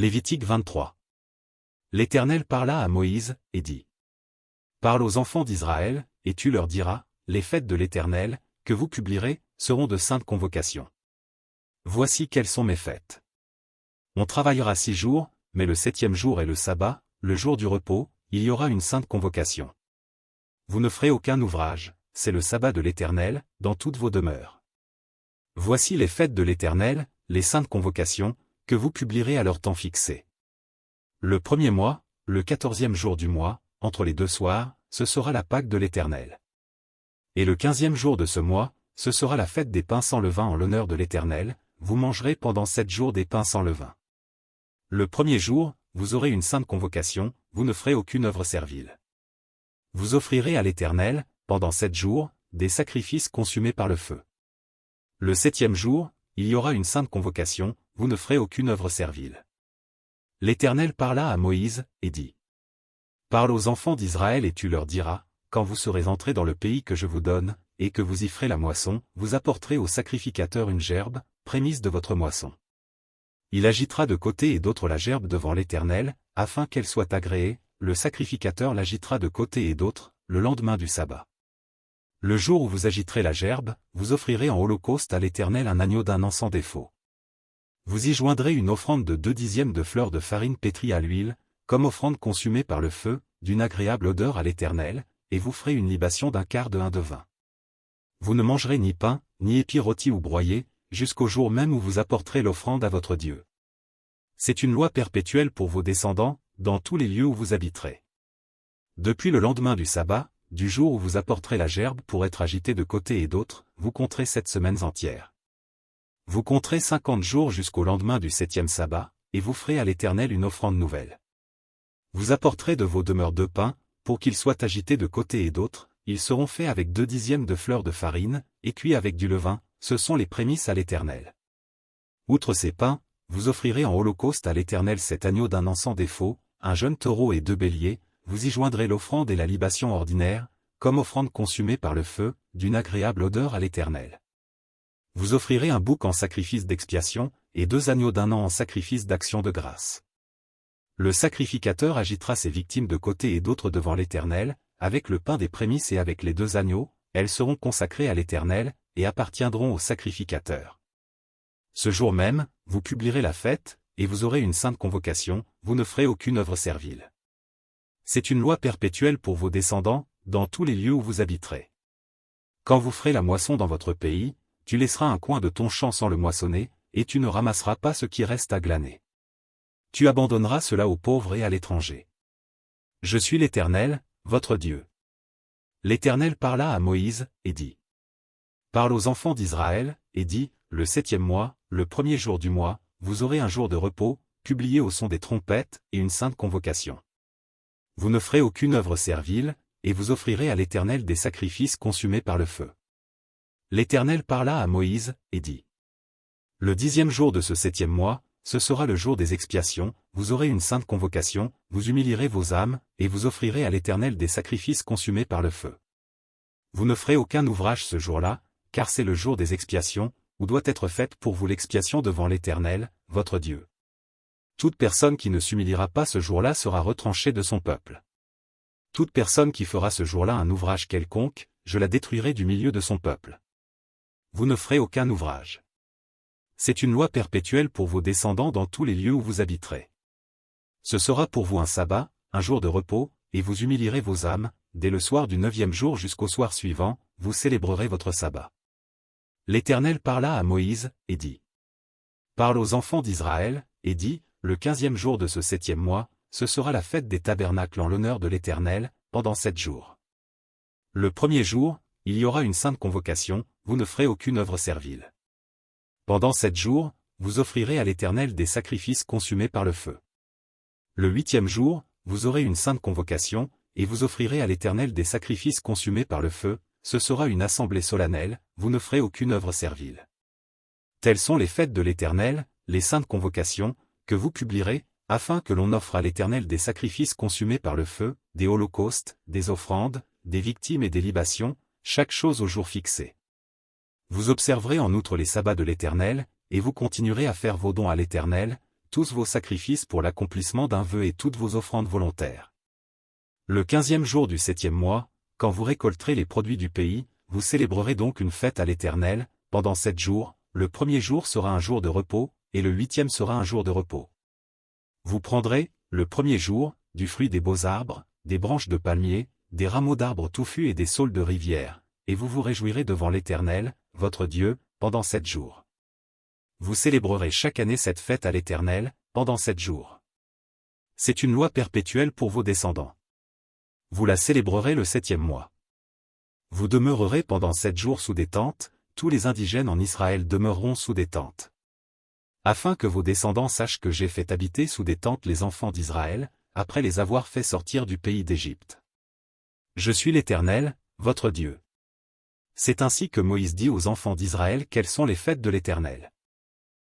Lévitique 23. L'Éternel parla à Moïse, et dit. Parle aux enfants d'Israël, et tu leur diras, les fêtes de l'Éternel, que vous publierez, seront de saintes convocations. Voici quelles sont mes fêtes. On travaillera 6 jours, mais le 7e jour est le sabbat, le jour du repos, il y aura une sainte convocation. Vous ne ferez aucun ouvrage, c'est le sabbat de l'Éternel, dans toutes vos demeures. Voici les fêtes de l'Éternel, les saintes convocations, que vous publierez à leur temps fixé. Le 1er mois, le 14e jour du mois, entre les 2 soirs, ce sera la Pâque de l'Éternel. Et le 15e jour de ce mois, ce sera la fête des pains sans levain en l'honneur de l'Éternel, vous mangerez pendant 7 jours des pains sans levain. Le 1er jour, vous aurez une sainte convocation, vous ne ferez aucune œuvre servile. Vous offrirez à l'Éternel, pendant 7 jours, des sacrifices consumés par le feu. Le 7e jour, il y aura une sainte convocation, vous ne ferez aucune œuvre servile. L'Éternel parla à Moïse, et dit. Parle aux enfants d'Israël et tu leur diras, quand vous serez entrés dans le pays que je vous donne, et que vous y ferez la moisson, vous apporterez au sacrificateur une gerbe, prémisse de votre moisson. Il agitera de côté et d'autre la gerbe devant l'Éternel, afin qu'elle soit agréée, le sacrificateur l'agitera de côté et d'autre, le lendemain du sabbat. Le jour où vous agiterez la gerbe, vous offrirez en holocauste à l'Éternel un agneau d'un an sans défaut. Vous y joindrez une offrande de 2/10 de fleur de farine pétrie à l'huile, comme offrande consumée par le feu, d'une agréable odeur à l'Éternel, et vous ferez une libation d'un quart de hin de vin. Vous ne mangerez ni pain, ni épis rôtis ou broyés, jusqu'au jour même où vous apporterez l'offrande à votre Dieu. C'est une loi perpétuelle pour vos descendants, dans tous les lieux où vous habiterez. Depuis le lendemain du sabbat, du jour où vous apporterez la gerbe pour être agitée de côté et d'autre, vous compterez 7 semaines entières. Vous compterez 50 jours jusqu'au lendemain du 7e sabbat, et vous ferez à l'Éternel une offrande nouvelle. Vous apporterez de vos demeures 2 pains, pour qu'ils soient agités de côté et d'autre, ils seront faits avec 2/10 de fleur de farine, et cuits avec du levain, ce sont les prémices à l'Éternel. Outre ces pains, vous offrirez en holocauste à l'Éternel 7 agneaux d'un an sans défaut, un jeune taureau et 2 béliers, vous y joindrez l'offrande et la libation ordinaire, comme offrande consumée par le feu, d'une agréable odeur à l'Éternel. Vous offrirez un bouc en sacrifice d'expiation, et 2 agneaux d'un an en sacrifice d'action de grâce. Le sacrificateur agitera ses victimes de côté et d'autre devant l'Éternel, avec le pain des prémices et avec les 2 agneaux, elles seront consacrées à l'Éternel, et appartiendront au sacrificateur. Ce jour même, vous publierez la fête, et vous aurez une sainte convocation, vous ne ferez aucune œuvre servile. C'est une loi perpétuelle pour vos descendants, dans tous les lieux où vous habiterez. Quand vous ferez la moisson dans votre pays, tu laisseras un coin de ton champ sans le moissonner, et tu ne ramasseras pas ce qui reste à glaner. Tu abandonneras cela aux pauvres et à l'étranger. Je suis l'Éternel, votre Dieu. L'Éternel parla à Moïse, et dit. Parle aux enfants d'Israël, et dit, le 7e mois, le 1er jour du mois, vous aurez un jour de repos, publié au son des trompettes, et une sainte convocation. Vous ne ferez aucune œuvre servile, et vous offrirez à l'Éternel des sacrifices consumés par le feu. L'Éternel parla à Moïse, et dit. Le 10e jour de ce 7e mois, ce sera le jour des expiations, vous aurez une sainte convocation, vous humilierez vos âmes, et vous offrirez à l'Éternel des sacrifices consumés par le feu. Vous ne ferez aucun ouvrage ce jour-là, car c'est le jour des expiations, où doit être faite pour vous l'expiation devant l'Éternel, votre Dieu. Toute personne qui ne s'humiliera pas ce jour-là sera retranchée de son peuple. Toute personne qui fera ce jour-là un ouvrage quelconque, je la détruirai du milieu de son peuple. Vous ne ferez aucun ouvrage. C'est une loi perpétuelle pour vos descendants dans tous les lieux où vous habiterez. Ce sera pour vous un sabbat, un jour de repos, et vous humilierez vos âmes, dès le soir du 9e jour jusqu'au soir suivant, vous célébrerez votre sabbat. L'Éternel parla à Moïse, et dit. Parle aux enfants d'Israël, et dit, le 15e jour de ce 7e mois, ce sera la fête des tabernacles en l'honneur de l'Éternel, pendant 7 jours. Le 1er jour, il y aura une sainte convocation, vous ne ferez aucune œuvre servile. Pendant 7 jours, vous offrirez à l'Éternel des sacrifices consumés par le feu. Le 8e jour, vous aurez une sainte convocation, et vous offrirez à l'Éternel des sacrifices consumés par le feu, ce sera une assemblée solennelle, vous ne ferez aucune œuvre servile. Telles sont les fêtes de l'Éternel, les saintes convocations, que vous publierez, afin que l'on offre à l'Éternel des sacrifices consumés par le feu, des holocaustes, des offrandes, des victimes et des libations, chaque chose au jour fixé. Vous observerez en outre les sabbats de l'Éternel, et vous continuerez à faire vos dons à l'Éternel, tous vos sacrifices pour l'accomplissement d'un vœu et toutes vos offrandes volontaires. Le 15e jour du 7e mois, quand vous récolterez les produits du pays, vous célébrerez donc une fête à l'Éternel, pendant 7 jours, le premier jour sera un jour de repos, et le 8e sera un jour de repos. Vous prendrez, le premier jour, du fruit des beaux arbres, des branches de palmiers, des rameaux d'arbres touffus et des saules de rivière, et vous vous réjouirez devant l'Éternel, votre Dieu, pendant 7 jours. Vous célébrerez chaque année cette fête à l'Éternel, pendant 7 jours. C'est une loi perpétuelle pour vos descendants. Vous la célébrerez le 7e mois. Vous demeurerez pendant 7 jours sous des tentes, tous les indigènes en Israël demeureront sous des tentes. Afin que vos descendants sachent que j'ai fait habiter sous des tentes les enfants d'Israël, après les avoir fait sortir du pays d'Égypte. Je suis l'Éternel, votre Dieu. C'est ainsi que Moïse dit aux enfants d'Israël quelles sont les fêtes de l'Éternel.